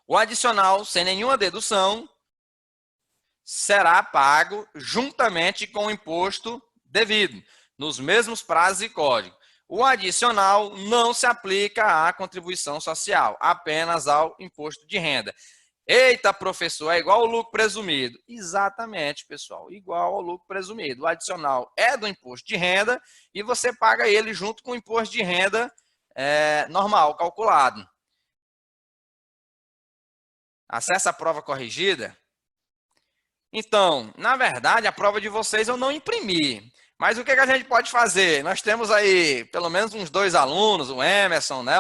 O adicional, sem nenhuma dedução, será pago juntamente com o imposto devido, nos mesmos prazos e código. O adicional não se aplica à contribuição social, apenas ao imposto de renda. Eita, professor, é igual ao lucro presumido. Exatamente, pessoal, igual ao lucro presumido. O adicional é do imposto de renda e você paga ele junto com o imposto de renda normal, calculado. Acessa a prova corrigida. Então, na verdade, a prova de vocês eu não imprimi. Mas o que a gente pode fazer? Nós temos aí pelo menos uns 2 alunos, o Emerson, né?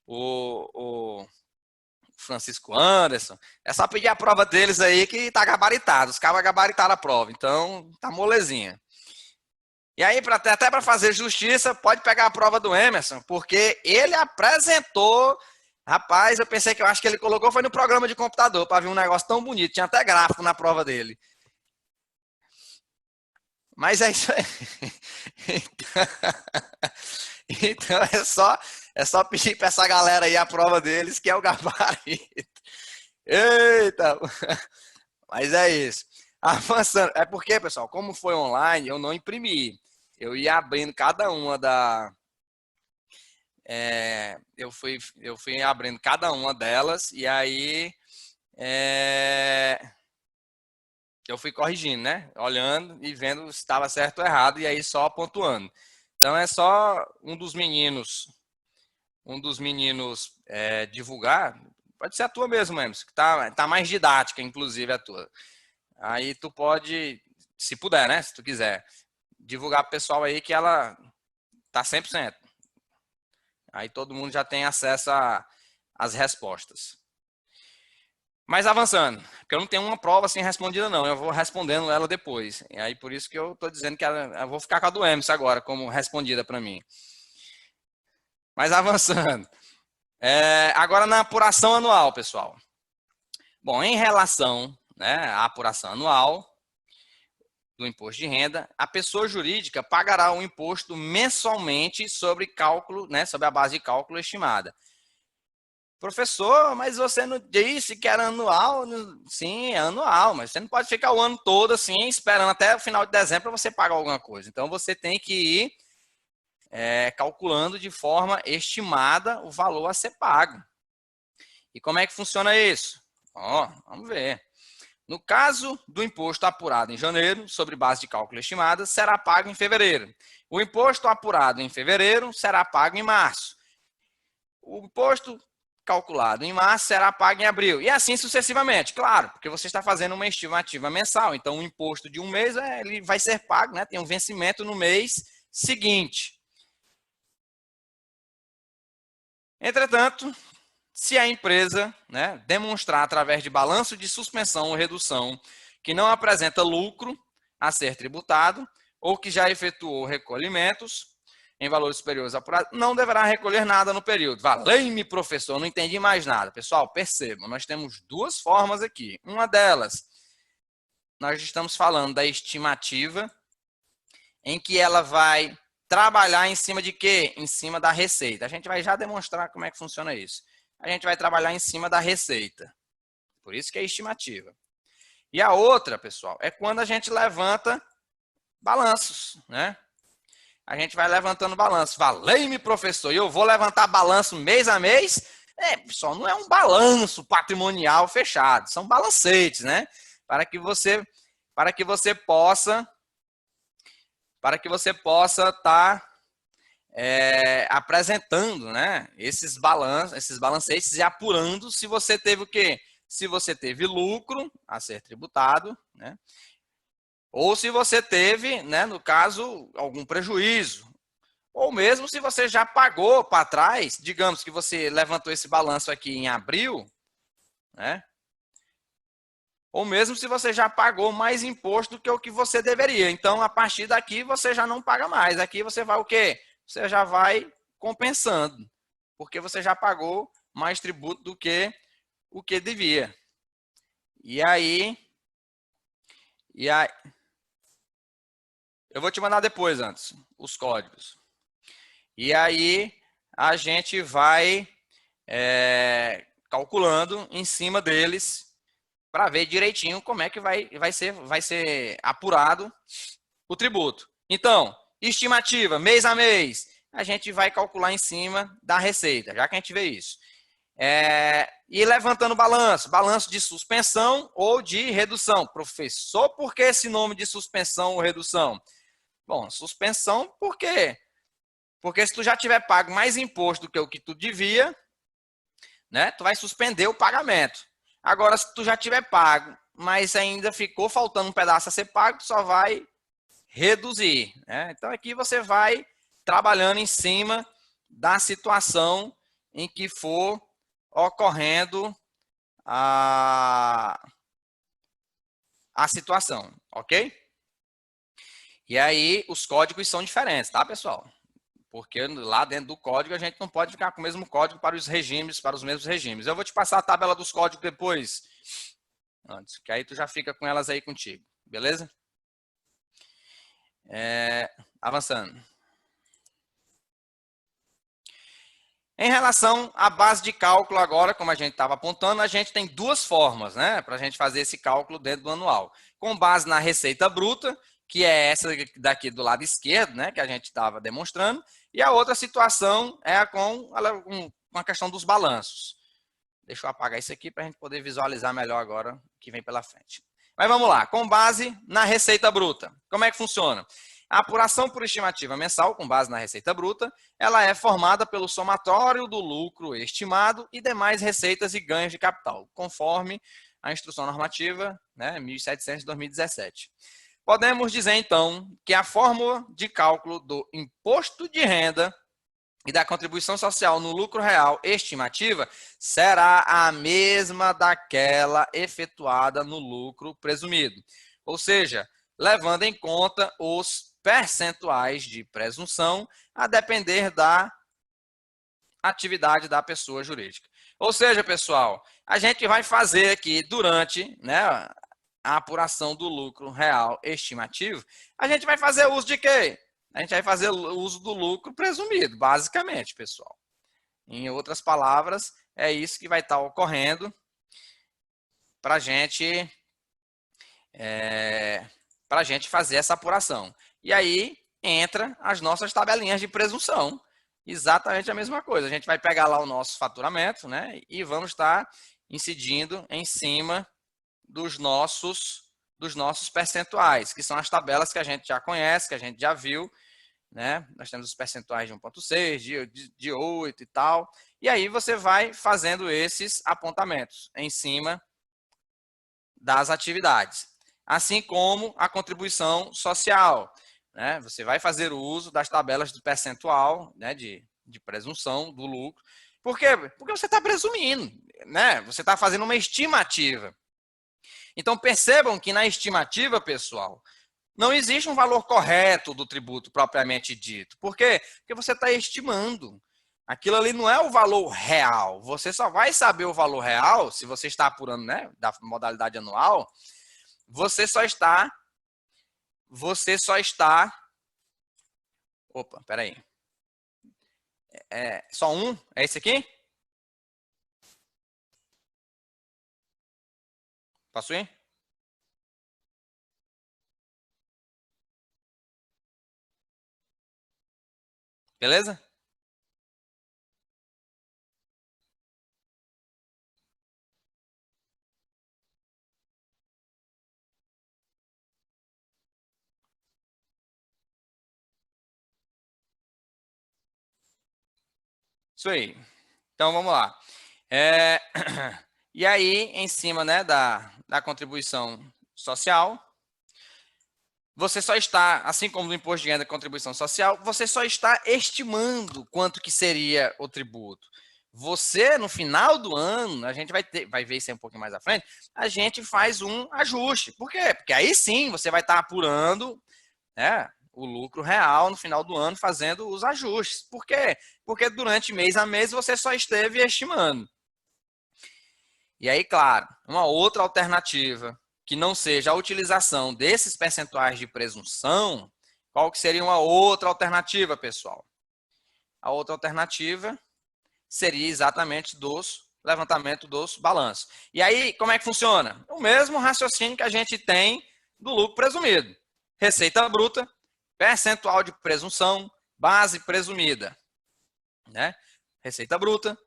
O Francisco Anderson. É só pedir a prova deles aí que tá gabaritado. Os caras gabaritaram a prova, então tá molezinha. E aí, até para fazer justiça, pode pegar a prova do Emerson, porque ele apresentou. Rapaz, eu pensei que eu acho que ele colocou foi no programa de computador para ver um negócio tão bonito. Tinha até gráfico na prova dele. Mas é isso aí. Então é só pedir para essa galera aí a prova deles, que é o gabarito. Eita! Mas é isso. Avançando. É porque, pessoal, como foi online, eu não imprimi. Eu ia abrindo cada uma eu fui abrindo cada uma delas e aí eu fui corrigindo, né? Olhando e vendo se estava certo ou errado e aí só pontuando. Então é só um dos meninos divulgar. Pode ser a tua mesmo, Emerson, que tá mais didática, inclusive a tua. Aí tu pode, se puder, né? Se tu quiser, divulgar pro pessoal aí que ela tá 100%. Aí todo mundo já tem acesso às respostas. Mas avançando, porque eu não tenho uma prova assim respondida não, eu vou respondendo ela depois. E aí por isso que eu estou dizendo que eu vou ficar com a do Emerson agora como respondida para mim. Mas avançando. Agora na apuração anual, pessoal. Bom, em relação, né, à apuração anual do imposto de renda, a pessoa jurídica pagará o imposto mensalmente sobre cálculo, né, sobre a base de cálculo estimada. Professor, mas você não disse que era anual? Sim, é anual, mas você não pode ficar o ano todo assim, esperando até o final de dezembro para você pagar alguma coisa. Então, você tem que ir calculando de forma estimada o valor a ser pago. E como é que funciona isso? Vamos ver. No caso do imposto apurado em janeiro, sobre base de cálculo estimada, será pago em fevereiro. O imposto apurado em fevereiro será pago em março. O imposto calculado em março será pago em abril. E assim sucessivamente, claro, porque você está fazendo uma estimativa mensal. Então, o imposto de um mês ele vai ser pago, né? Tem um vencimento no mês seguinte. Entretanto, se a empresa, né, demonstrar através de balanço de suspensão ou redução que não apresenta lucro a ser tributado ou que já efetuou recolhimentos em valores superiores apurados, não deverá recolher nada no período. Valei-me, professor, não entendi mais nada. Pessoal, percebam, nós temos duas formas aqui. Uma delas, nós estamos falando da estimativa, em que ela vai trabalhar em cima de quê? Em cima da receita. A gente vai já demonstrar como é que funciona isso. A gente vai trabalhar em cima da receita. Por isso que é estimativa. E a outra, pessoal, é quando a gente levanta balanços, né? A gente vai levantando balanço. Valei-me, professor, e eu vou levantar balanço mês a mês. Pessoal, não é um balanço patrimonial fechado, são balancetes, né? Para que você possa estar apresentando, né, esses balancetes e apurando se você teve o quê? Se você teve lucro a ser tributado, né? Ou se você teve, né, no caso, algum prejuízo. Ou mesmo se você já pagou para trás, digamos que você levantou esse balanço aqui em abril, né? Ou mesmo se você já pagou mais imposto do que o que você deveria. Então, a partir daqui, você já não paga mais. Aqui você vai o quê? Você já vai compensando, porque você já pagou mais tributo do que o que devia. E aí, eu vou te mandar depois, antes, os códigos. E aí, a gente vai calculando em cima deles para ver direitinho como é que vai ser apurado o tributo. Então, estimativa, mês a mês, a gente vai calcular em cima da receita, já que a gente vê isso. E levantando balanço de suspensão ou de redução. Professor, por que esse nome de suspensão ou redução? Bom, suspensão por quê? Porque se tu já tiver pago mais imposto do que o que tu devia, né, tu vai suspender o pagamento. Agora, se tu já tiver pago, mas ainda ficou faltando um pedaço a ser pago, tu só vai reduzir, né? Então, aqui você vai trabalhando em cima da situação em que for ocorrendo a situação, ok? E aí, os códigos são diferentes, tá, pessoal? Porque lá dentro do código a gente não pode ficar com o mesmo código para os regimes, para os mesmos regimes. Eu vou te passar a tabela dos códigos depois, antes, que aí tu já fica com elas aí contigo, beleza? Avançando. Em relação à base de cálculo agora, como a gente estava apontando, a gente tem duas formas, né, para a gente fazer esse cálculo dentro do anual. Com base na receita bruta, que é essa daqui do lado esquerdo, né, que a gente estava demonstrando, e a outra situação é com a questão dos balanços. Deixa eu apagar isso aqui para a gente poder visualizar melhor agora o que vem pela frente. Mas vamos lá, com base na receita bruta. Como é que funciona? A apuração por estimativa mensal, com base na receita bruta, ela é formada pelo somatório do lucro estimado e demais receitas e ganhos de capital, conforme a instrução normativa, né, 1700 de 2017. Podemos dizer, então, que a fórmula de cálculo do imposto de renda e da contribuição social no lucro real estimativa será a mesma daquela efetuada no lucro presumido. Ou seja, levando em conta os percentuais de presunção a depender da atividade da pessoa jurídica. Ou seja, pessoal, a gente vai fazer aqui durante, né, a apuração do lucro real estimativo, a gente vai fazer uso de quê? A gente vai fazer uso do lucro presumido, basicamente, pessoal. Em outras palavras, é isso que vai estar ocorrendo para a gente fazer essa apuração. E aí entra as nossas tabelinhas de presunção. Exatamente a mesma coisa. A gente vai pegar lá o nosso faturamento, né? E vamos estar incidindo em cima dos nossos percentuais, que são as tabelas que a gente já conhece, que a gente já viu, né? Nós temos os percentuais de 1,6, de 8 e tal. E aí você vai fazendo esses apontamentos em cima das atividades. Assim como a contribuição social, né? Você vai fazer o uso das tabelas do percentual, né, de presunção do lucro. Por quê? Porque você está presumindo, né? Você está fazendo uma estimativa. Então, percebam que na estimativa, pessoal, não existe um valor correto do tributo propriamente dito. Por quê? Porque você está estimando. Aquilo ali não é o valor real. Você só vai saber o valor real se você está apurando, né, da modalidade anual. Você só está. Opa, peraí. Só um? É esse aqui? Posso ir? Beleza? Isso aí. Então, vamos lá. E aí, em cima, né, da contribuição social, você só está, assim como no imposto de renda e contribuição social, você só está estimando quanto que seria o tributo. Você, no final do ano, a gente vai ver isso aí um pouquinho mais à frente, a gente faz um ajuste. Por quê? Porque aí sim você vai estar apurando, né, o lucro real no final do ano, fazendo os ajustes. Por quê? Porque durante mês a mês você só esteve estimando. E aí, claro, uma outra alternativa que não seja a utilização desses percentuais de presunção, qual que seria uma outra alternativa, pessoal? A outra alternativa seria exatamente dos levantamento dos balanços. E aí, como é que funciona? O mesmo raciocínio que a gente tem do lucro presumido. Receita bruta, percentual de presunção, base presumida. Né? Receita bruta,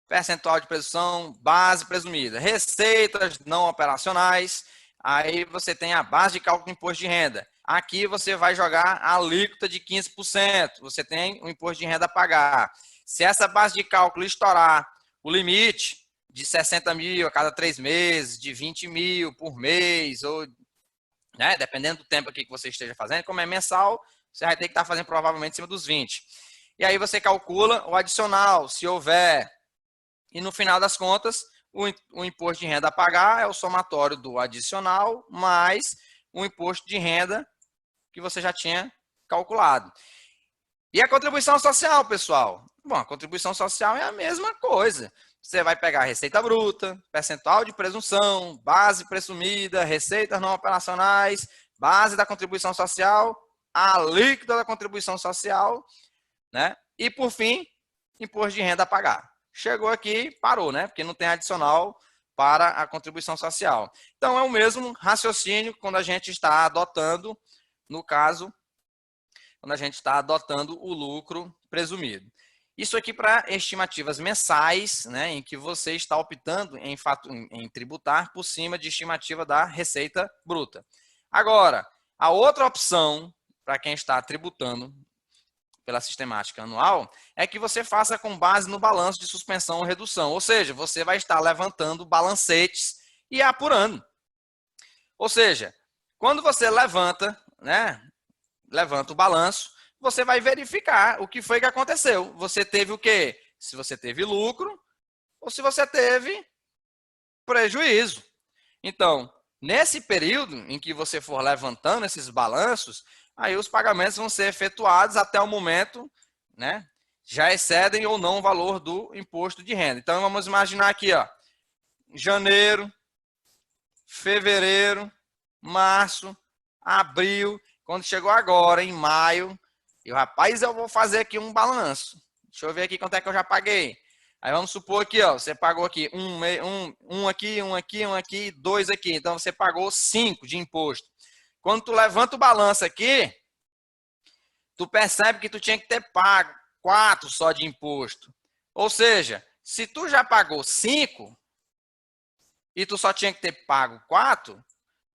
percentual de presunção, base presumida. Receitas não operacionais, aí você tem a base de cálculo do imposto de renda. Aqui você vai jogar a alíquota de 15%. Você tem o imposto de renda a pagar. Se essa base de cálculo estourar o limite de 60 mil a cada 3 meses, de 20 mil por mês, ou né, dependendo do tempo aqui que você esteja fazendo, como é mensal, você vai ter que estar fazendo provavelmente em cima dos 20. E aí você calcula o adicional, se houver. E no final das contas, o imposto de renda a pagar é o somatório do adicional mais o imposto de renda que você já tinha calculado. E a contribuição social, pessoal? Bom, a contribuição social é a mesma coisa. Você vai pegar a receita bruta, percentual de presunção, base presumida, receitas não operacionais, base da contribuição social, a alíquota da contribuição social, né? E, por fim, imposto de renda a pagar. Chegou aqui, parou, né? Porque não tem adicional para a contribuição social. Então, é o mesmo raciocínio quando a gente está adotando, no caso, quando a gente está adotando o lucro presumido. Isso aqui para estimativas mensais, né, em que você está optando em tributar por cima de estimativa da receita bruta. Agora, a outra opção para quem está tributando pela sistemática anual é que você faça com base no balanço de suspensão ou redução. Ou seja, você vai estar levantando balancetes e apurando. Ou seja, quando você levanta, né, levanta o balanço, você vai verificar o que foi que aconteceu. Você teve o quê? Se você teve lucro ou se você teve prejuízo. Então, nesse período em que você for levantando esses balanços, aí os pagamentos vão ser efetuados até o momento, né? Já excedem ou não o valor do imposto de renda. Então, vamos imaginar aqui, ó, janeiro, fevereiro, março, abril. Quando chegou agora, em maio, eu, rapaz, eu vou fazer aqui um balanço. Deixa eu ver aqui quanto é que eu já paguei. Aí vamos supor aqui, ó, você pagou aqui um aqui, 2 aqui. Então você pagou 5 de imposto. Quando tu levanta o balanço aqui, tu percebe que tu tinha que ter pago 4 só de imposto. Ou seja, se tu já pagou 5 e tu só tinha que ter pago 4,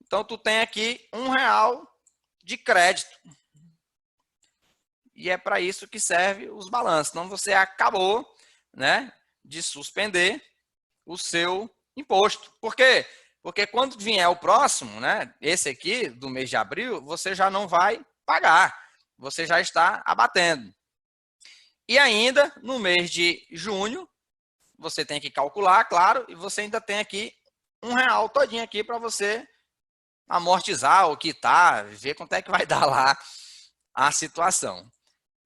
então tu tem aqui R$1 de crédito. E é para isso que serve os balanços. Então você acabou, né, de suspender o seu imposto. Por quê? Porque quando vier o próximo, né, esse aqui do mês de abril, você já não vai pagar. Você já está abatendo. E ainda no mês de junho, você tem que calcular, claro, e você ainda tem aqui R$1 todinho aqui para você amortizar ou quitar, ver quanto é que vai dar lá a situação.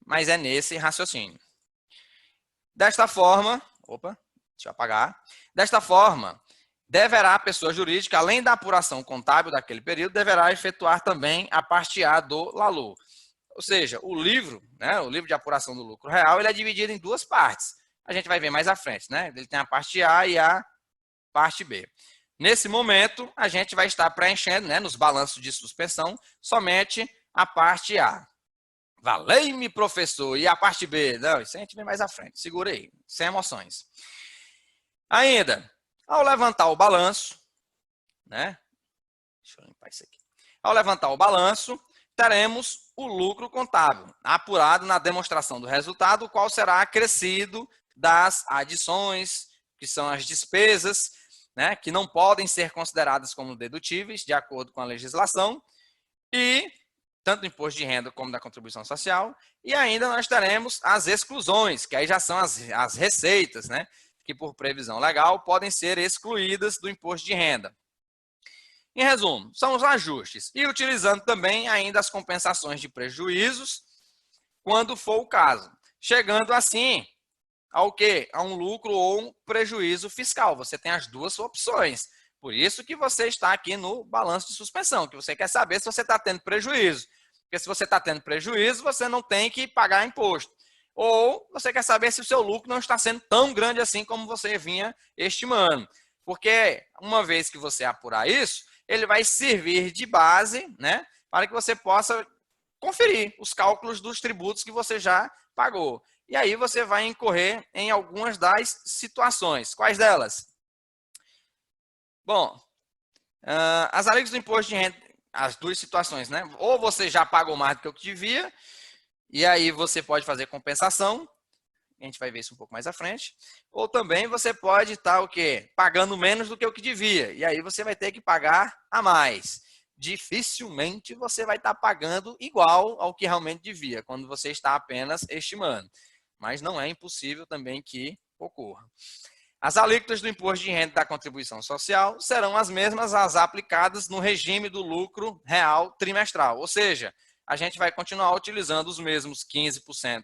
Mas é nesse raciocínio. Desta forma, deixa eu apagar. Desta forma, deverá a pessoa jurídica, além da apuração contábil daquele período, deverá efetuar também a parte A do LALU. Ou seja, o livro, né, o livro de apuração do lucro real, ele é dividido em 2 partes. A gente vai ver mais à frente, né? Ele tem a parte A e a parte B. Nesse momento, a gente vai estar preenchendo, né, nos balanços de suspensão, somente a parte A. Valei-me, professor. E a parte B? Não, isso a gente vê mais à frente. Segura aí, sem emoções. Ainda, ao levantar o balanço, né? Deixa eu limpar isso aqui. Ao levantar o balanço, teremos o lucro contábil, apurado na demonstração do resultado, o qual será acrescido das adições, que são as despesas, né, que não podem ser consideradas como dedutíveis, de acordo com a legislação, e tanto do imposto de renda como da contribuição social, e ainda nós teremos as exclusões, que aí já são as receitas, né, que por previsão legal podem ser excluídas do imposto de renda. Em resumo, são os ajustes, e utilizando também ainda as compensações de prejuízos, quando for o caso, chegando assim ao quê? A um lucro ou um prejuízo fiscal. Você tem as 2 opções. Por isso que você está aqui no balanço de suspensão, que você quer saber se você está tendo prejuízo. Porque se você está tendo prejuízo, você não tem que pagar imposto. ou você quer saber se o seu lucro não está sendo tão grande assim como você vinha estimando. Porque uma vez que você apurar isso, ele vai servir de base, né, para que você possa conferir os cálculos dos tributos que você já pagou. E aí você vai incorrer em algumas das situações. Quais delas? Bom, as alíquotas do imposto de renda, as duas situações, né? Ou você já pagou mais do que o que devia, e aí você pode fazer compensação, a gente vai ver isso um pouco mais à frente, ou também você pode estar o quê? Pagando menos do que o que devia, e aí você vai ter que pagar a mais. Dificilmente você vai estar pagando igual ao que realmente devia, quando você está apenas estimando. Mas não é impossível também que ocorra. As alíquotas do imposto de renda e da contribuição social serão as mesmas as aplicadas no regime do lucro real trimestral. Ou seja, a gente vai continuar utilizando os mesmos 15%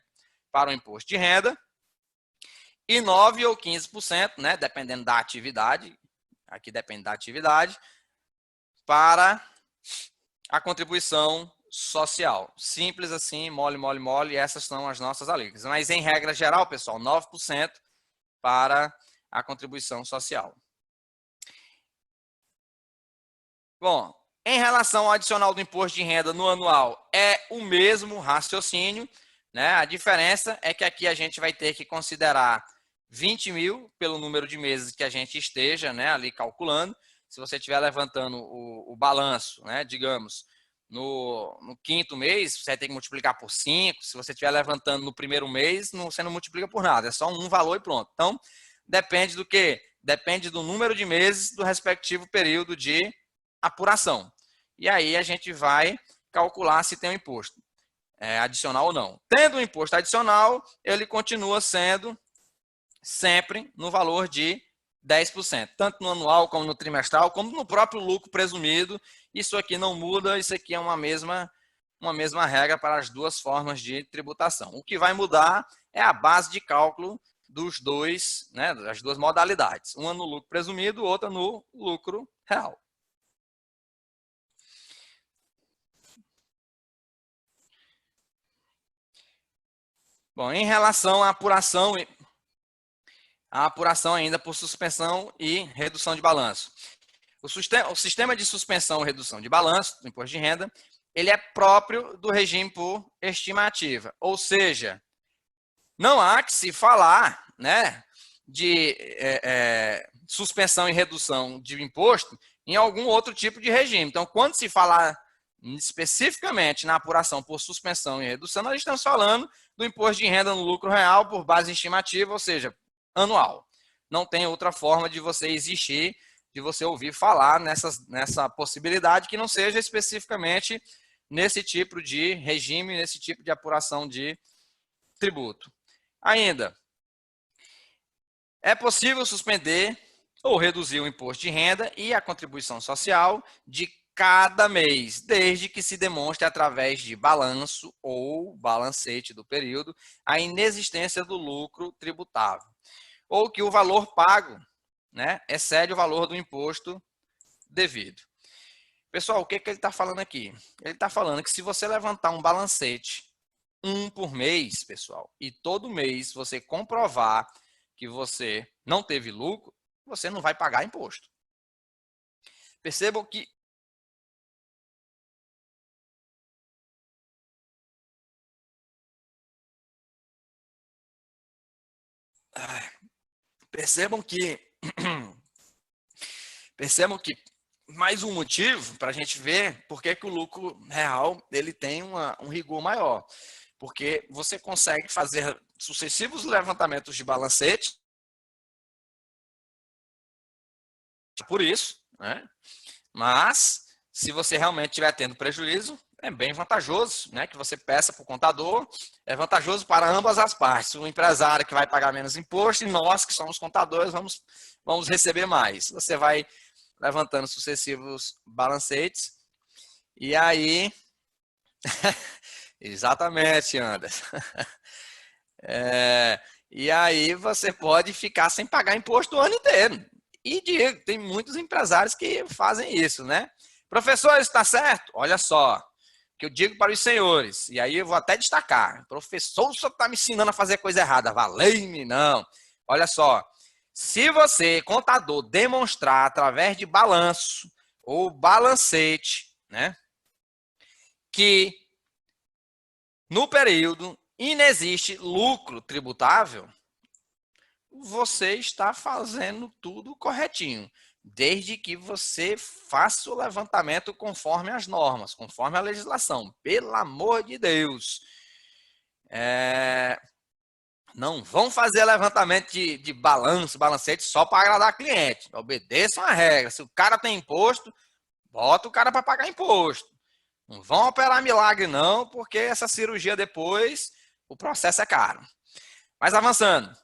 para o imposto de renda e 9% ou 15%, né, dependendo da atividade, aqui depende da atividade, para a contribuição social. Simples assim, mole, mole, mole, essas são as nossas alíquotas. Mas em regra geral, pessoal, 9% para a contribuição social. Bom, em relação ao adicional do imposto de renda no anual, é o mesmo raciocínio, né? A diferença é que aqui a gente vai ter que considerar 20 mil pelo número de meses que a gente esteja, né, ali calculando. Se você estiver levantando o balanço, né, digamos, no quinto mês, você vai ter que multiplicar por 5. Se você estiver levantando no primeiro mês, você não multiplica por nada, é só um valor e pronto. Então, depende do quê? Depende do número de meses do respectivo período de apuração. E aí a gente vai calcular se tem um imposto adicional ou não. Tendo um imposto adicional, ele continua sendo sempre no valor de 10%, tanto no anual como no trimestral, como no próprio lucro presumido. Isso aqui não muda, isso aqui é uma mesma regra para as duas formas de tributação. O que vai mudar é a base de cálculo dos dois, né, das duas modalidades. Uma no lucro presumido, outra no lucro real. Bom, em relação à apuração ainda por suspensão e redução de balanço. O sistema de suspensão e redução de balanço do imposto de renda, ele é próprio do regime por estimativa, ou seja, não há que se falar, né, de suspensão e redução de imposto em algum outro tipo de regime. Então, quando se falar especificamente na apuração por suspensão e redução, nós estamos falando do imposto de renda no lucro real por base estimativa, ou seja, anual. Não tem outra forma de você existir, de você ouvir falar nessa possibilidade que não seja especificamente nesse tipo de regime, nesse tipo de apuração de tributo. Ainda, é possível suspender ou reduzir o imposto de renda e a contribuição social de cada mês, desde que se demonstre através de balanço ou balancete do período a inexistência do lucro tributável, ou que o valor pago, né, excede o valor do imposto devido. Pessoal, o que ele está falando aqui? Ele está falando que se você levantar um balancete, um por mês, pessoal, e todo mês você comprovar que você não teve lucro, você não vai pagar imposto. Percebam que percebam que mais um motivo para a gente ver por que o lucro real ele tem um rigor maior. Porque você consegue fazer sucessivos levantamentos de balancete por isso, né? Mas se você realmente estiver tendo prejuízo, é bem vantajoso, né? Que você peça para o contador, é vantajoso para ambas as partes. O empresário que vai pagar menos imposto e nós que somos contadores vamos receber mais. Você vai levantando sucessivos balancetes e aí exatamente, Anderson. E aí você pode ficar sem pagar imposto o ano inteiro. E digo, tem muitos empresários que fazem isso, né? Professor, está certo? Olha só, que eu digo para os senhores, e aí eu vou até destacar, professor, o senhor está me ensinando a fazer coisa errada, valei-me, não. Olha só, se você, contador, demonstrar através de balanço ou balancete, né, que no período inexiste lucro tributável, você está fazendo tudo corretinho, desde que você faça o levantamento conforme as normas, conforme a legislação. Pelo amor de Deus. Não vão fazer levantamento de balanço, balancete só para agradar cliente. Obedeçam a regra. Se o cara tem imposto, bota o cara para pagar imposto. Não vão operar milagre não, porque essa cirurgia depois, o processo é caro. Mas avançando.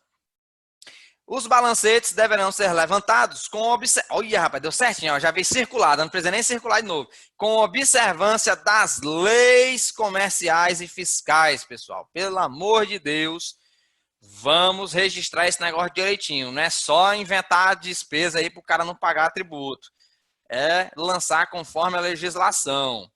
Os balancetes deverão ser levantados com observância. Olha, rapaz, deu certinho, ó, já veio circulado, não precisa nem circular de novo. Com observância das leis comerciais e fiscais, pessoal. Pelo amor de Deus, vamos registrar esse negócio direitinho. Não é só inventar despesa aí para o cara não pagar tributo. É lançar conforme a legislação.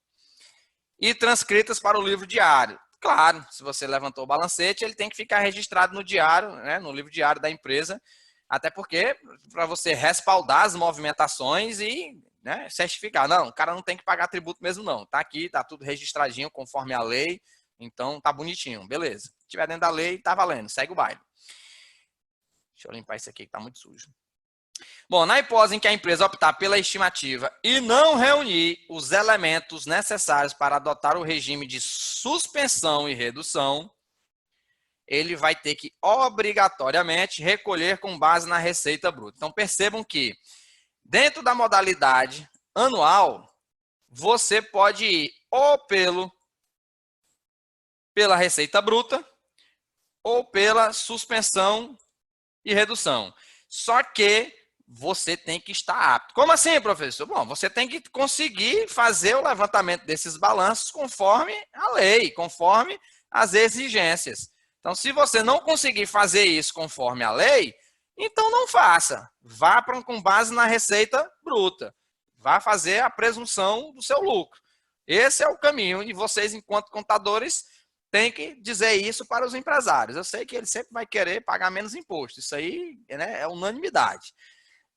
E transcritas para o livro diário. Claro, se você levantou o balancete, ele tem que ficar registrado no diário, né, no livro diário da empresa, até porque para você respaldar as movimentações e, né, certificar. Não, o cara não tem que pagar tributo mesmo não. Tá aqui, tá tudo registradinho conforme a lei, então tá bonitinho, beleza. Se tiver dentro da lei, tá valendo, segue o baile. Deixa eu limpar isso aqui que tá muito sujo. Bom, na hipótese em que a empresa optar pela estimativa e não reunir os elementos necessários para adotar o regime de suspensão e redução, ele vai ter que obrigatoriamente recolher com base na receita bruta. Então percebam que dentro da modalidade anual, você pode ir ou pela receita bruta ou pela suspensão e redução. Só que você tem que estar apto. Como assim, professor? Bom, você tem que conseguir fazer o levantamento desses balanços conforme a lei, conforme as exigências. Então, se você não conseguir fazer isso conforme a lei, então não faça. Vá com base na receita bruta. Vá fazer a presunção do seu lucro. Esse é o caminho e vocês, enquanto contadores, têm que dizer isso para os empresários. Eu sei que ele sempre vai querer pagar menos imposto. Isso aí, né, é unanimidade.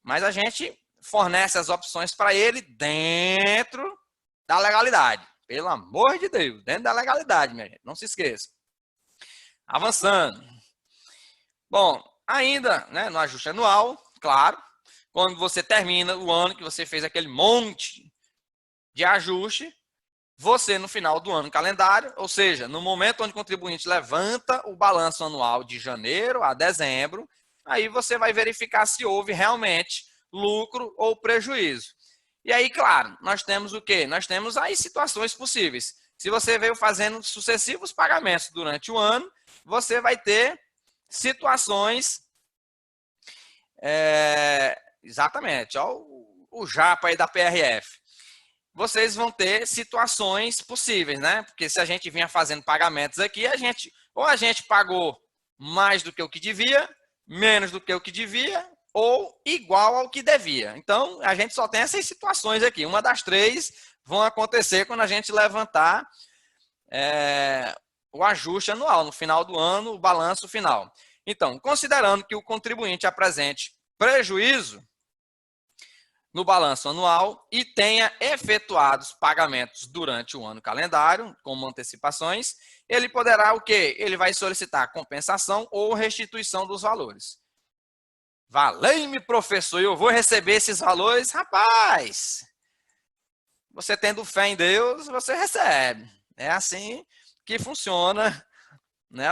Mas a gente fornece as opções para ele dentro da legalidade. Pelo amor de Deus, dentro da legalidade, minha gente. Não se esqueça. Avançando. Bom, ainda, né, no ajuste anual, claro, quando você termina o ano que você fez aquele monte de ajuste, você, no final do ano calendário, ou seja, no momento onde o contribuinte levanta o balanço anual de janeiro a dezembro, aí você vai verificar se houve realmente lucro ou prejuízo. E aí, claro, nós temos o quê? Nós temos as situações possíveis. Se você veio fazendo sucessivos pagamentos durante o ano, você vai ter situações... exatamente, ó, o japa aí da PRF. Vocês vão ter situações possíveis, né? Porque se a gente vinha fazendo pagamentos aqui, ou a gente pagou mais do que o que devia, menos do que o que devia, ou igual ao que devia. Então, a gente só tem essas situações aqui. Uma das três vão acontecer quando a gente levantar o ajuste anual, no final do ano, o balanço final. Então, considerando que o contribuinte apresente prejuízo no balanço anual e tenha efetuado os pagamentos durante o ano calendário, como antecipações, ele poderá o quê? Ele vai solicitar compensação ou restituição dos valores. Valei-me, professor, eu vou receber esses valores? Rapaz, você tendo fé em Deus, você recebe. É assim que funciona, né,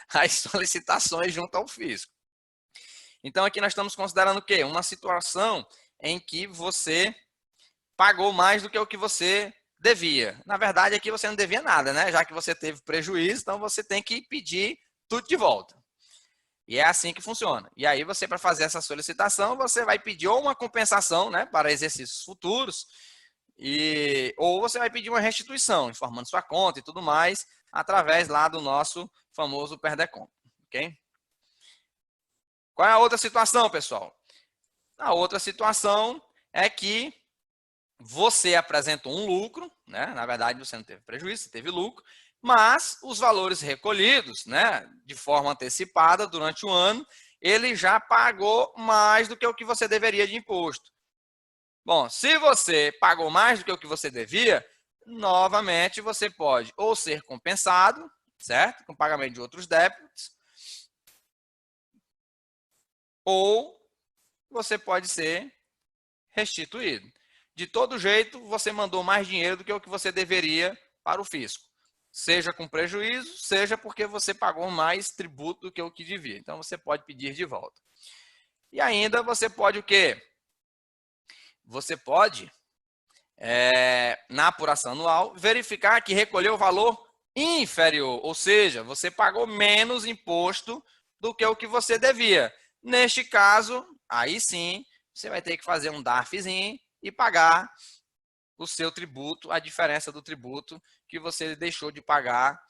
as solicitações junto ao fisco. Então, aqui nós estamos considerando o quê? Uma situação em que você pagou mais do que o que você devia. Na verdade, aqui você não devia nada, né? Já que você teve prejuízo, então você tem que pedir tudo de volta. E é assim que funciona. E aí você, para fazer essa solicitação, você vai pedir ou uma compensação, né, para exercícios futuros, ou você vai pedir uma restituição, informando sua conta e tudo mais, através lá do nosso famoso PERDECOM. Ok? Qual é a outra situação, pessoal? A outra situação é que você apresentou um lucro, né? Na verdade, você não teve prejuízo, você teve lucro, mas os valores recolhidos, né, de forma antecipada durante o ano, ele já pagou mais do que o que você deveria de imposto. Bom, se você pagou mais do que o que você devia, novamente você pode ou ser compensado, certo? Com pagamento de outros débitos, ou você pode ser restituído. De todo jeito, você mandou mais dinheiro do que o que você deveria para o fisco. Seja com prejuízo, seja porque você pagou mais tributo do que o que devia. Então, você pode pedir de volta. E ainda você pode o quê? Você pode, na apuração anual, verificar que recolheu o valor inferior, ou seja, você pagou menos imposto do que o que você devia. Neste caso, aí sim, você vai ter que fazer um DARFzinho e pagar o seu tributo, a diferença do tributo que você deixou de pagar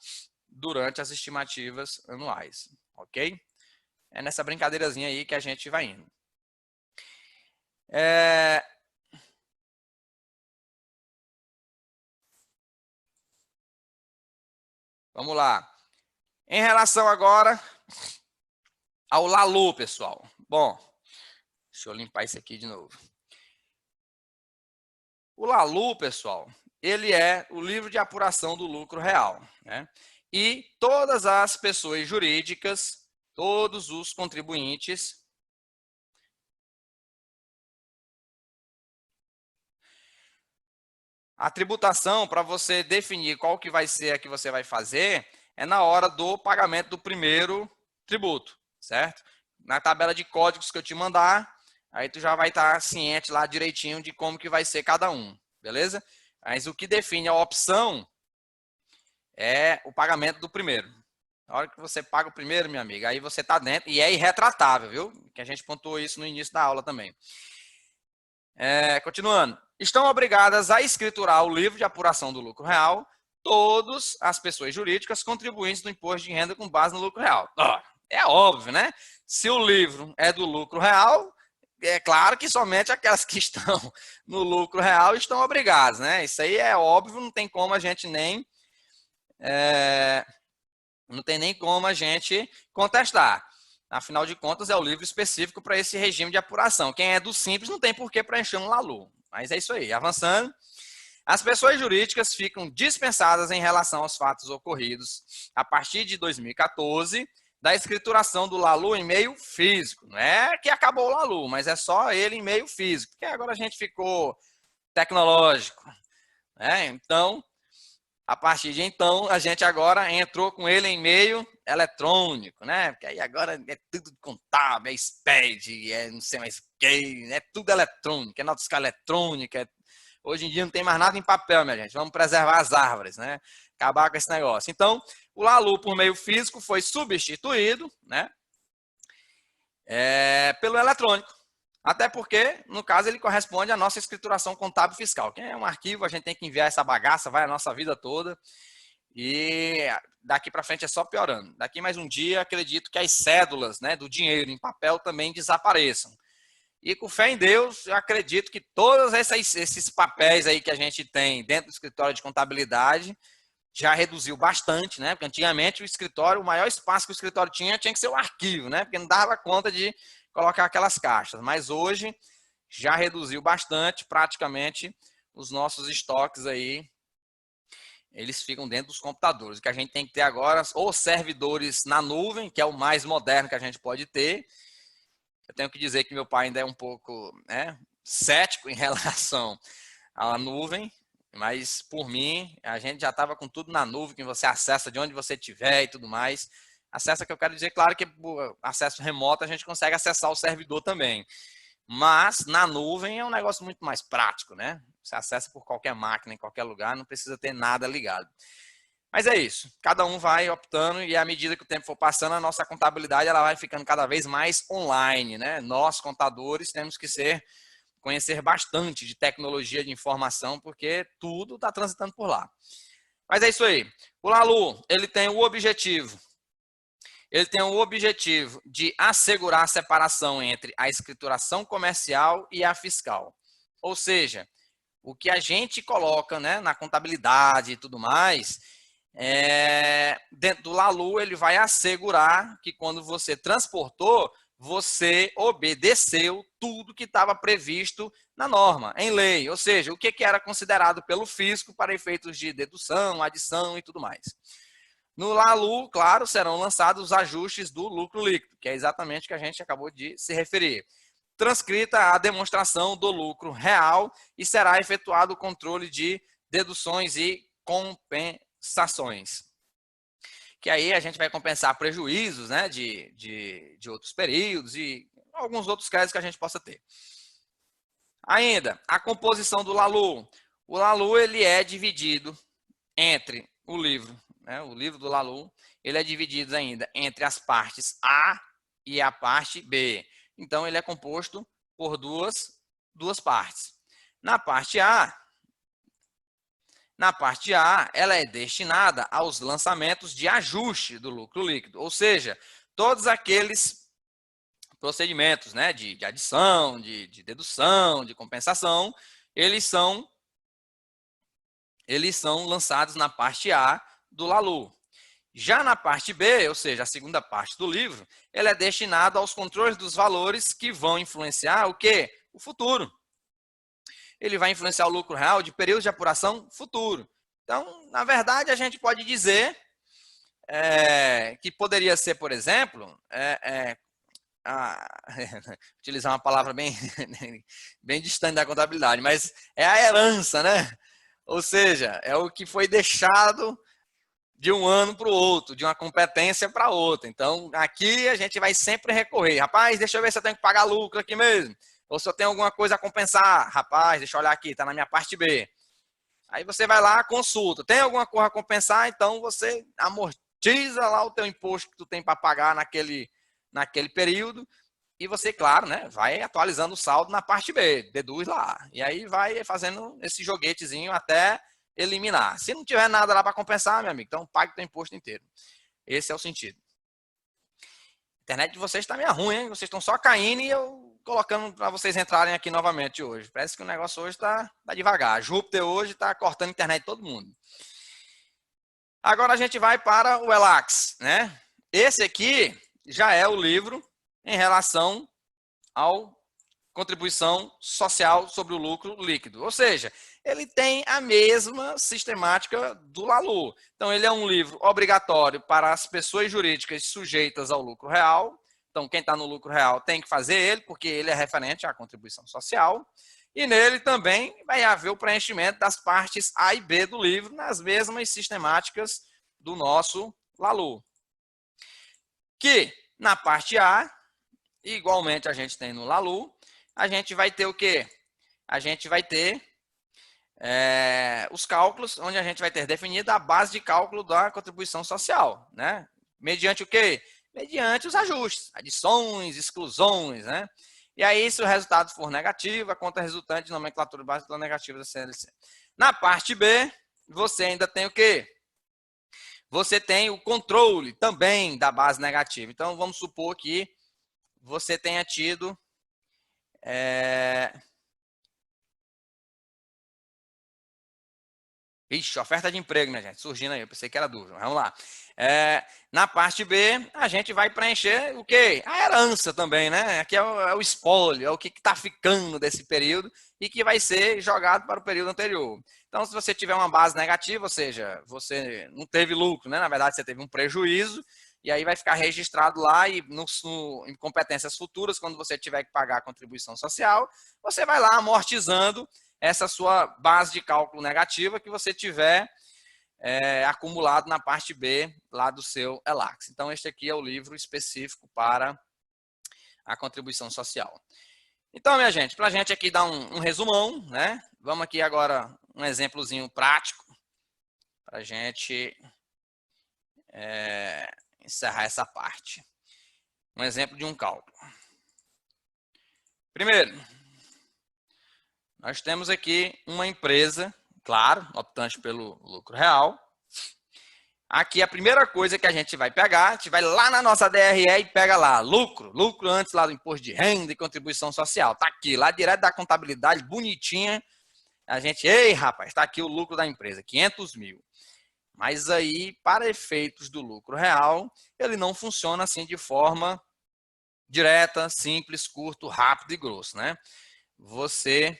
durante as estimativas anuais, ok? É nessa brincadeirazinha aí que a gente vai indo. Vamos lá. Em relação agora ao LALU, pessoal. Bom, deixa eu limpar isso aqui de novo. O LALU, pessoal, ele é o livro de apuração do lucro real, né? E todas as pessoas jurídicas, todos os contribuintes, a tributação, para você definir qual que vai ser a que você vai fazer, é na hora do pagamento do primeiro tributo, certo? Na tabela de códigos que eu te mandar, aí tu já vai estar ciente lá direitinho de como que vai ser cada um, beleza? Mas o que define a opção é o pagamento do primeiro. Na hora que você paga o primeiro, minha amiga, aí você está dentro e é irretratável, viu? Que a gente pontuou isso no início da aula também. Continuando. Estão obrigadas a escriturar o livro de apuração do lucro real todas as pessoas jurídicas contribuintes do imposto de renda com base no lucro real. É óbvio, né? Se o livro é do lucro real, é claro que somente aquelas que estão no lucro real estão obrigadas, né? Isso aí é óbvio, não tem como a gente nem não tem nem como a gente contestar. Afinal de contas, é o livro específico para esse regime de apuração. Quem é do simples não tem por que preencher um LALU. Mas é isso aí. Avançando. As pessoas jurídicas ficam dispensadas em relação aos fatos ocorridos a partir de 2014 da escrituração do LALU em meio físico. Não é que acabou o LALU, mas é só ele em meio físico, porque agora a gente ficou tecnológico. Né? Então, a partir de então, a gente agora entrou com ele em meio eletrônico, né? Porque aí agora é tudo contábil, é SPED, é não sei mais o que, é tudo eletrônico, é nota fiscal eletrônica. Hoje em dia não tem mais nada em papel, minha gente. Vamos preservar as árvores, né? Acabar com esse negócio. Então, o LALU por meio físico foi substituído, né? Pelo eletrônico. Até porque, no caso, ele corresponde à nossa escrituração contábil fiscal. Que é um arquivo, a gente tem que enviar essa bagaça, vai a nossa vida toda. E daqui para frente é só piorando. Daqui mais um dia, acredito que as cédulas, né, do dinheiro em papel também desapareçam. E com fé em Deus, eu acredito que todos esses papéis aí que a gente tem dentro do escritório de contabilidade já reduziu bastante, né? Porque antigamente o escritório, o maior espaço que o escritório tinha que ser o arquivo, né? Porque não dava conta de colocar aquelas caixas. Mas hoje já reduziu bastante, praticamente os nossos estoques aí, eles ficam dentro dos computadores. O que a gente tem que ter agora, ou servidores na nuvem, que é o mais moderno que a gente pode ter. Eu tenho que dizer que meu pai ainda é um pouco, né, cético em relação à nuvem, mas por mim, a gente já estava com tudo na nuvem, que você acessa de onde você estiver e tudo mais. Acessa que eu quero dizer, claro que por acesso remoto a gente consegue acessar o servidor também. Mas na nuvem é um negócio muito mais prático, né? Você acessa por qualquer máquina, em qualquer lugar, não precisa ter nada ligado. Mas é isso, cada um vai optando e à medida que o tempo for passando, a nossa contabilidade ela vai ficando cada vez mais online, né? Nós, contadores, temos que conhecer bastante de tecnologia de informação, porque tudo está transitando por lá. Mas é isso aí. O LALU, ele tem o objetivo de assegurar a separação entre a escrituração comercial e a fiscal. Ou seja, o que a gente coloca, né, na contabilidade e tudo mais, dentro do LALU ele vai assegurar que quando você transportou, você obedeceu tudo que estava previsto na norma, em lei, ou seja, o que era considerado pelo fisco para efeitos de dedução, adição e tudo mais. No LALU, claro, serão lançados os ajustes do lucro líquido, que é exatamente o que a gente acabou de se referir. Transcrita a demonstração do lucro real e será efetuado o controle de deduções e compensações. Que aí a gente vai compensar prejuízos, né, de outros períodos e alguns outros créditos que a gente possa ter. Ainda, a composição do LALU. O LALU ele é dividido entre o livro, né, o livro do LALU, ele é dividido ainda entre as partes A e a parte B. Então, ele é composto por duas partes. Na parte A, ela é destinada aos lançamentos de ajuste do lucro líquido, ou seja, todos aqueles procedimentos, né, de adição, de dedução, de compensação, eles são lançados na parte A do LALU. Já na parte B, ou seja, a segunda parte do livro, ele é destinado aos controles dos valores que vão influenciar o quê? O futuro. Ele vai influenciar o lucro real de períodos de apuração futuro. Então, na verdade, a gente pode dizer que poderia ser, por exemplo, utilizar uma palavra bem, bem distante da contabilidade, mas é a herança, né? Ou seja, é o que foi deixado de um ano para o outro, de uma competência para outra. Então, aqui a gente vai sempre recorrer. Rapaz, deixa eu ver se eu tenho que pagar lucro aqui mesmo. Ou se eu tenho alguma coisa a compensar. Rapaz, deixa eu olhar aqui, está na minha parte B. Aí você vai lá, consulta. Tem alguma coisa a compensar? Então, você amortiza lá o teu imposto que tu tem para pagar naquele período. E você, claro, né, vai atualizando o saldo na parte B, deduz lá. E aí vai fazendo esse joguetezinho até eliminar. Se não tiver nada lá para compensar, meu amigo, então pague o teu imposto inteiro. Esse é o sentido. A internet de vocês está meio ruim, hein? Vocês estão só caindo e eu colocando para vocês entrarem aqui novamente hoje. Parece que o negócio hoje está devagar. Júpiter hoje está cortando a internet de todo mundo. Agora a gente vai para o ELAX, né? Esse aqui já é o livro em relação ao contribuição social sobre o lucro líquido. Ou seja, ele tem a mesma sistemática do LALU. Então, ele é um livro obrigatório para as pessoas jurídicas sujeitas ao lucro real. Então, quem está no lucro real tem que fazer ele, porque ele é referente à contribuição social. E nele também vai haver o preenchimento das partes A e B do livro, nas mesmas sistemáticas do nosso LALU. Que, na parte A, igualmente a gente tem no LALU, a gente vai ter o quê? A gente vai ter os cálculos, onde a gente vai ter definida a base de cálculo da contribuição social, né? Mediante o quê? Mediante os ajustes, adições, exclusões, né? E aí, se o resultado for negativo, a conta resultante de nomenclatura básica negativa da CLC. Na parte B, você ainda tem o quê? Você tem o controle também da base negativa. Então, vamos supor que você tenha tido Ixi, oferta de emprego, minha gente, surgindo aí, eu pensei que era dúvida, vamos lá. Na parte B, a gente vai preencher o quê? A herança também, né? Aqui é o espólio, é o que está ficando desse período e que vai ser jogado para o período anterior. Então, se você tiver uma base negativa, ou seja, você não teve lucro, né? Na verdade, você teve um prejuízo, e aí vai ficar registrado lá e em competências futuras, quando você tiver que pagar a contribuição social, você vai lá amortizando essa sua base de cálculo negativa que você tiver acumulado na parte B lá do seu ELAX. Então, este aqui é o livro específico para a contribuição social. Então, minha gente, para a gente aqui dar um resumão, né? Vamos aqui agora um exemplozinho prático para a gente encerrar essa parte. Um exemplo de um cálculo. Primeiro, nós temos aqui uma empresa, claro, optante pelo lucro real. Aqui a primeira coisa que a gente vai pegar, a gente vai lá na nossa DRE e pega lá, lucro antes lá do imposto de renda e contribuição social. Tá aqui, lá direto da contabilidade, bonitinha. a gente, ei, rapaz, está aqui o lucro da empresa, 500 mil. Mas aí, para efeitos do lucro real, ele não funciona assim de forma direta, simples, curto, rápido e grosso, né? Você...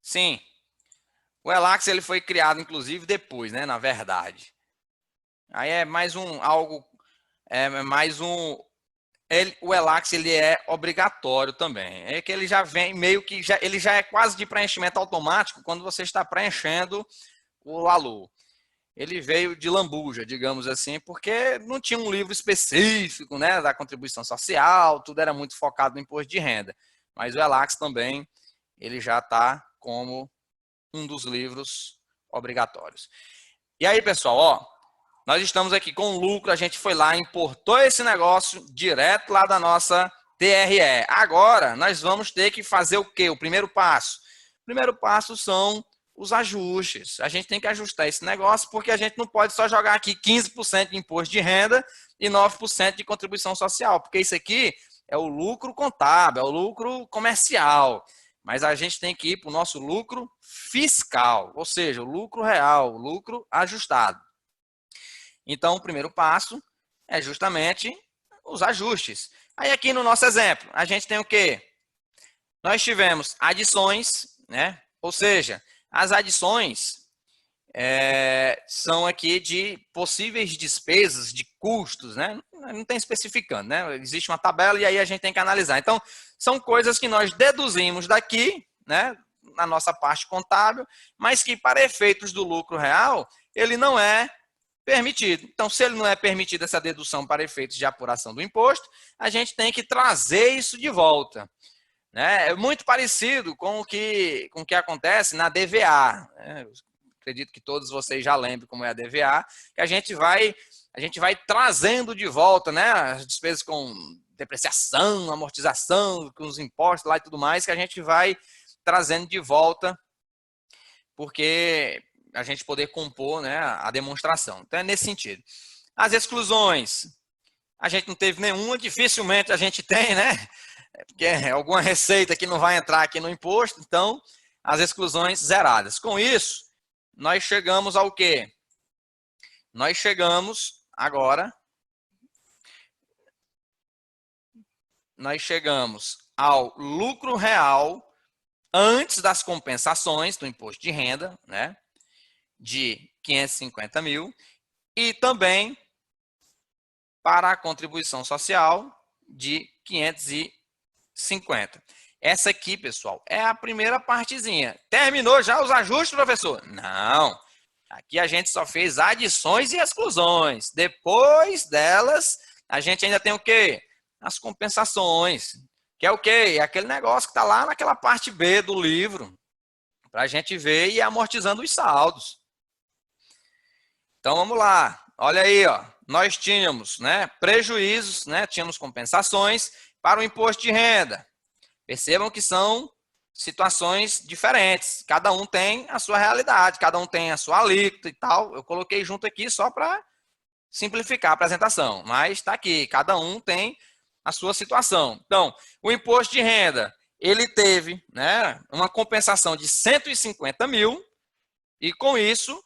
Sim, o Elax ele foi criado, inclusive, depois, né? Na verdade. Aí é mais um algo, é mais um. O Elax ele é obrigatório também. É que ele já vem meio que ele já é quase de preenchimento automático quando você está preenchendo o LALU. Ele veio de lambuja, digamos assim, porque não tinha um livro específico, né, da contribuição social, tudo era muito focado no imposto de renda. Mas o Elax também, ele já está como um dos livros obrigatórios. E aí, pessoal, ó, nós estamos aqui com lucro, a gente foi lá, importou esse negócio direto lá da nossa TRE. Agora, nós vamos ter que fazer o quê? O primeiro passo. O primeiro passo são os ajustes. A gente tem que ajustar esse negócio, porque a gente não pode só jogar aqui 15% de imposto de renda e 9% de contribuição social, porque isso aqui é o lucro contábil, é o lucro comercial. Mas a gente tem que ir para o nosso lucro fiscal, ou seja, o lucro real, o lucro ajustado. Então, o primeiro passo é justamente os ajustes. Aí aqui no nosso exemplo, a gente tem o quê? Nós tivemos adições, né? Ou seja, as adições são aqui de possíveis despesas, de custos, né? Não tem especificando, né? Existe uma tabela e aí a gente tem que analisar. Então, são coisas que nós deduzimos daqui, né? Na nossa parte contábil, mas que para efeitos do lucro real, ele não é permitido. Então, se ele não é permitido essa dedução para efeitos de apuração do imposto, a gente tem que trazer isso de volta. Né? É muito parecido com o que acontece na DVA. Né? Acredito que todos vocês já lembram como é a DVA, que a gente vai trazendo de volta, né, as despesas com depreciação, amortização, com os impostos lá e tudo mais, que a gente vai trazendo de volta, porque a gente poder compor, né, a demonstração. Então é nesse sentido. As exclusões, a gente não teve nenhuma, dificilmente a gente tem, né? Porque é alguma receita que não vai entrar aqui no imposto, então as exclusões zeradas. Com isso, nós chegamos ao quê? Nós chegamos agora, nós chegamos ao lucro real antes das compensações do imposto de renda, né? De 550 mil e também para a contribuição social de 550. Essa aqui, pessoal, é a primeira partezinha. Terminou já os ajustes, professor? Não. Aqui a gente só fez adições e exclusões. Depois delas, a gente ainda tem o quê? As compensações. Que é o quê? É aquele negócio que está lá naquela parte B do livro, para a gente ver e ir amortizando os saldos. Então, vamos lá. Olha aí, ó. Nós tínhamos, né, prejuízos, né, tínhamos compensações para o imposto de renda. Percebam que são situações diferentes. Cada um tem a sua realidade, cada um tem a sua alíquota e tal. Eu coloquei junto aqui só para simplificar a apresentação, mas está aqui. Cada um tem a sua situação. Então, o imposto de renda, ele teve, né, uma compensação de 150 mil e com isso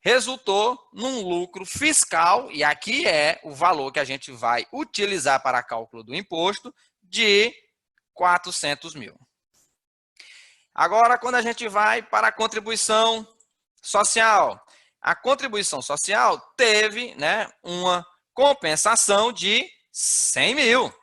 resultou num lucro fiscal, e aqui é o valor que a gente vai utilizar para cálculo do imposto, de 400 mil. Agora, quando a gente vai para a contribuição social, a contribuição social teve, né, uma compensação de 100 mil.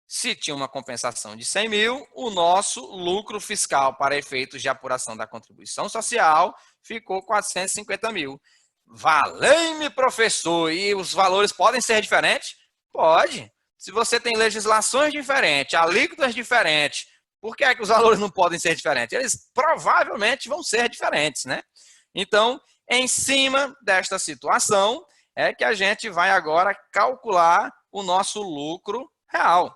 Se tinha uma compensação de 100 mil, o nosso lucro fiscal para efeitos de apuração da contribuição social ficou 450 mil. Valei-me, professor! E os valores podem ser diferentes? Pode. Se você tem legislações diferentes, alíquotas diferentes, por que é que os valores não podem ser diferentes? Eles provavelmente vão ser diferentes, né? Então, em cima desta situação, é que a gente vai agora calcular o nosso lucro real.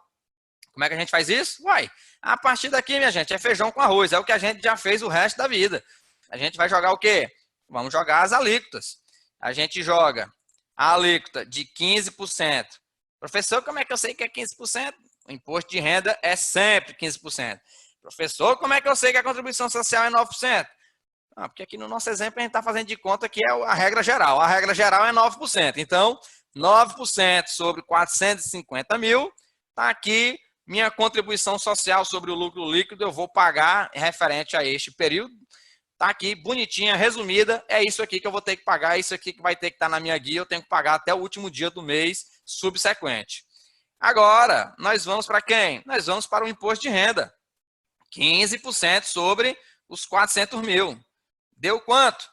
Como é que a gente faz isso? Uai, a partir daqui, minha gente, é feijão com arroz. É o que a gente já fez o resto da vida. A gente vai jogar o quê? Vamos jogar as alíquotas. A gente joga a alíquota de 15%. Professor, como é que eu sei que é 15%? O imposto de renda é sempre 15%. Professor, como é que eu sei que a contribuição social é 9%? Porque aqui no nosso exemplo a gente está fazendo de conta que é a regra geral. A regra geral é 9%. Então, 9% sobre 450 mil, está aqui minha contribuição social sobre o lucro líquido, eu vou pagar referente a este período. Está aqui, bonitinha, resumida, é isso aqui que eu vou ter que pagar, é isso aqui que vai ter que estar na minha guia, eu tenho que pagar até o último dia do mês subsequente. Agora, nós vamos para quem? Nós vamos para o imposto de renda. 15% sobre os 400 mil. Deu quanto?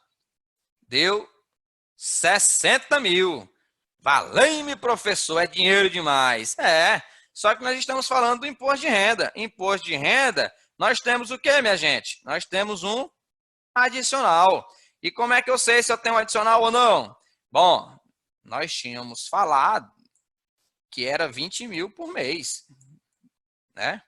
Deu 60 mil. Valeu-me, professor, é dinheiro demais. Só que nós estamos falando do imposto de renda. Imposto de renda, nós temos o quê, minha gente? Nós temos um adicional. E como é que eu sei se eu tenho um adicional ou não? Bom, nós tínhamos falado que era 20 mil por mês, né?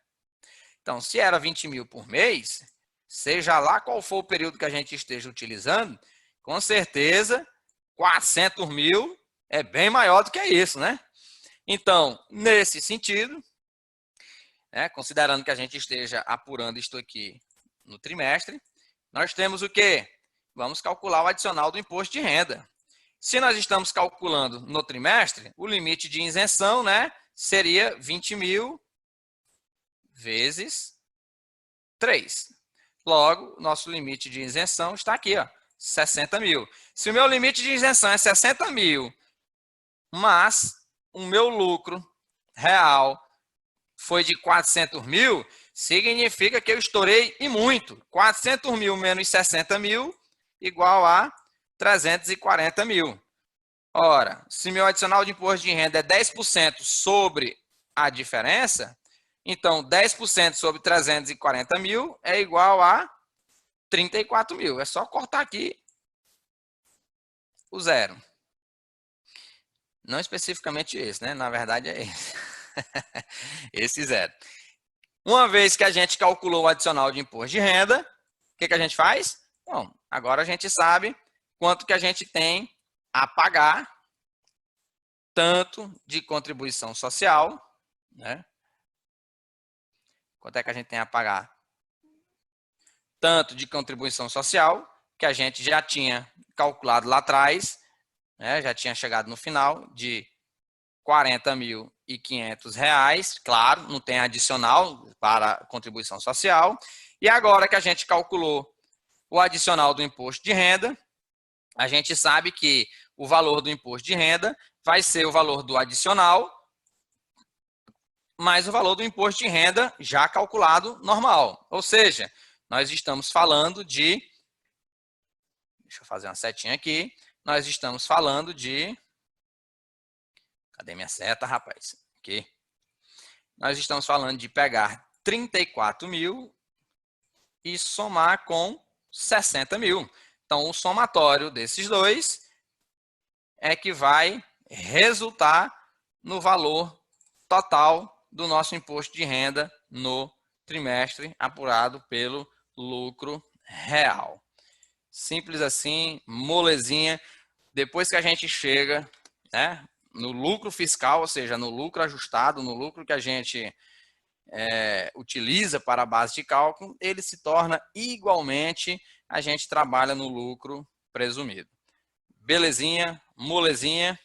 Então, se era 20 mil por mês, seja lá qual for o período que a gente esteja utilizando, com certeza 400 mil é bem maior do que isso, né? Então, nesse sentido, né, considerando que a gente esteja apurando isto aqui no trimestre, nós temos o quê? Vamos calcular o adicional do imposto de renda. Se nós estamos calculando no trimestre, o limite de isenção, né, seria 20 mil vezes 3. Logo, nosso limite de isenção está aqui, ó, 60 mil. Se o meu limite de isenção é 60 mil, mas o meu lucro real foi de 400 mil, significa que eu estourei e muito. 400 mil menos 60 mil igual a 340 mil. Ora, se meu adicional de imposto de renda é 10% sobre a diferença, então 10% sobre 340 mil é igual a 34 mil. É só cortar aqui o zero. Não especificamente esse, né? Na verdade é esse. Esse zero. Uma vez que a gente calculou o adicional de imposto de renda, o que a gente faz? Bom, agora a gente sabe quanto que a gente tem a pagar, tanto de contribuição social, né? Quanto é que a gente tem a pagar? Tanto de contribuição social, que a gente já tinha calculado lá atrás, né? Já tinha chegado no final de R$ 40.500, claro, não tem adicional para contribuição social. E agora que a gente calculou o adicional do imposto de renda, a gente sabe que o valor do imposto de renda vai ser o valor do adicional mais o valor do imposto de renda já calculado normal. Ou seja, nós estamos falando de... Deixa eu fazer uma setinha aqui. Nós estamos falando de... Cadê minha seta, rapaz? Aqui. Nós estamos falando de pegar 34 mil e somar com 60 mil. Então, o somatório desses dois é que vai resultar no valor total do nosso imposto de renda no trimestre apurado pelo lucro real. Simples assim, molezinha. Depois que a gente chega, né, no lucro fiscal, ou seja, no lucro ajustado, no lucro que a gente utiliza para a base de cálculo, ele se torna igualmente, a gente trabalha no lucro presumido. Belezinha, molezinha.